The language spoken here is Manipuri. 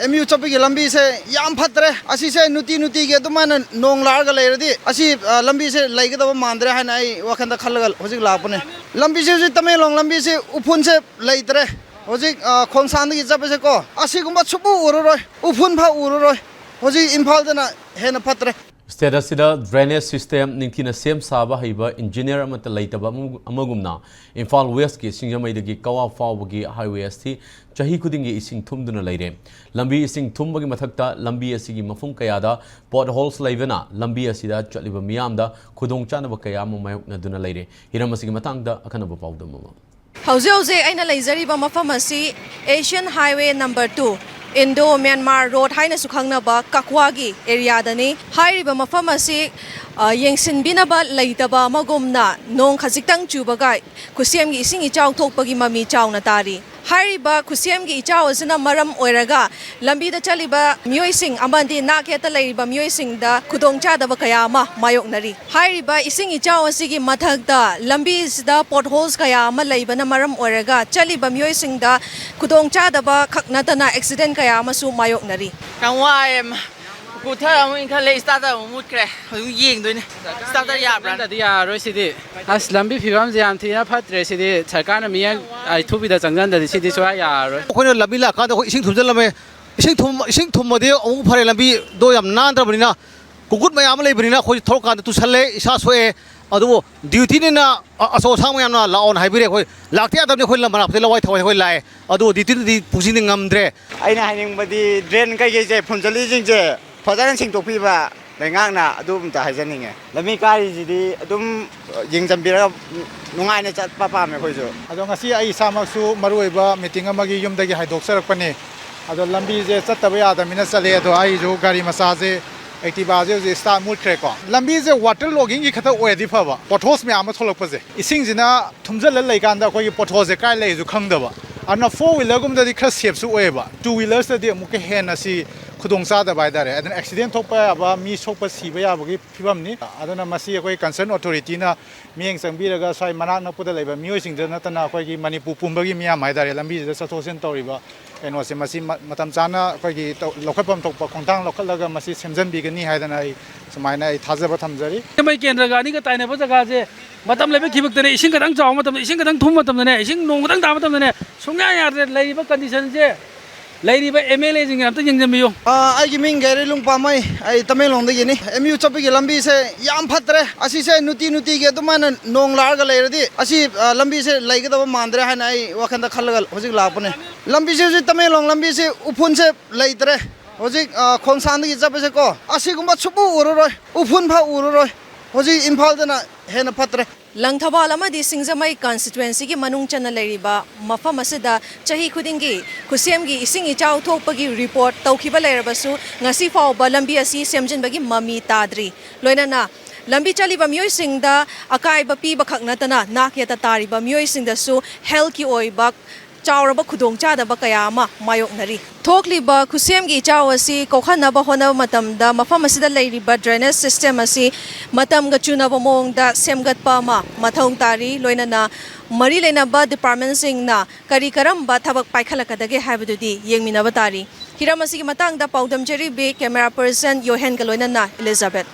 MU chapigi lambi se yam phatre asi se nuti ge dumana nong lar ga leiradi asi lambi se laigada mandre hana ai wakhanda khallagal hojik lapune lambi se tamelong lambi se upun se leitre hojik khonsan gi jabe se ko asi gumba chubu ururoi upun pha ururoi hojik imphal dana hena phatre State asida drainage system Ningthina sem saba Heiba engineer Amata Leitaba Amagumna Imphal West ki Singjamaidagi Kawa Fawbagi highway asti Chahi Khudingi Esing Thumduna Leire lambi Esing Thumbagi mathakta lambi asigi mafum kayada potholes leivena lambi asida chatliba miyamda khudong chanaba kaya mayokna duna leire hiram asigi matangda akhanaba pawdam Hauze aina leizariba mafam asi Asian Highway number 2 Indo Myanmar Road haina sukhangnaba Kakwagi area dani hairiba mafam asi yengsinbinaba Leitaba Amagumna nong khajiktang chubagai khusiamgi ising ichaw thokpagi mami chawna tari hairiba khusiamgi ichaw asina maram oiraga lambi da chaliba myoising amandi nakheta leiriba myoising da khudongcha daba kaya ma mayoknari hairiba ising ichaw asigi mathakda lambi sida potholes kaya ma leibana maram oiraga chaliba myoising da khudongcha daba khaknatana accident kaya ma su mayoknari kangwaem Kuthara mo inka le starter mo mukre ying doine starter ya brand da ya ro sidi as lambi phibam je amthina phatre sidi sarkar na miyang ai thubi da changjan da sidi so ya ro khone lambi la ka da ising thumjalame ising thum mode amu phare lambi do yam nan dra bani na kugut mayam le bani na khoi thor ka tu salle isa soe adu duty ni na aso sang mayam na la on haibire khoi lakti adam ne khoi lam bana phte lawai thawai khoi lai adu duty di pusi ni ngamdre aina haning badi drain kai ge je phunjali jing je Fadaran sing topi ba lengang na adum ta hajaning e lami kari jidi adum jing jambira nungai na chat papa me khoijo ado ngasi ai samaksu maroi ba meeting amagi yum dagi haidok sarakpani ado lambi je chattaba ya da mina chale ado ai jo gari massage Leitaba je start mood crack ko lambi je water logging gi khata oedi phaba pothos me ama tholok paje ising jina thumjal lai kan da khoi pothos je kai lai ju khangdaba ana 4 wheeler gum da di khra shape su oeba 2 wheelers da di mu ke hen asi khudongsa da bai dare adan accident thokpa aba mi sokpa siba ya bagi phibam ni adana masi koi concern authority na mieng sangbiraga sai manak na puda leiba mioi sing da natana koi gi Manipur pumbagi miya mai dare lambi da sathosen toriba eno se masi matam chana koi gi lokhapam thokpa khongtang lokhalaga masi semjan bi gani haidana ai samaina ai thajaba thamjari mai kendra ga ni ga taina ba jaga je matam lebe khibak tane ising kadang chaw matam ising kadang thum matam ne ising nong kadang da matam ne sungya ya leiba condition je Leiriba MLA jing amta yengjambiyo ai gi ming gare lung pamai ai tamelong de ni MU chapigi lambi se yam phatre asi se nuti ge dumana nong lar ga leiradi asi lambi se laigada mandre hana ai wakhanda khallagal hojik lapune lambi se tamelong lambi se upun se leitre hojik khonsan gi jabe se ko asi gumba chubu ururoi upun pha ururoi hojik imphal dana hena phatre Leitaba amadi Singjamai constituency gi manung chana leiriba mafam asida Chahi Khudingi khusiamgi ising ichaw thokpagi report tawkhiba leirabasu ngasi fawba lambi asi semjinbagi mami tadri loinana lambi chaliba mioi singda akai ba pi ba khaknatana nakyata tariba mioi singda su health ki oiba chawraba khudongcha da ba kaya ma mayoknari thokliba khusiamgi chaw asi kokhanaba hona matamda mafam asida leiriba drainage system asi matam ga chunaba mongda semgatpa ma mathong tari loinana mari leinaba department singna kari karamba thabak paikhalakadage haibadudi yengminaba tari hiram asigi matangda paudam jeribi camera person Yohen ga loinana Elizabeth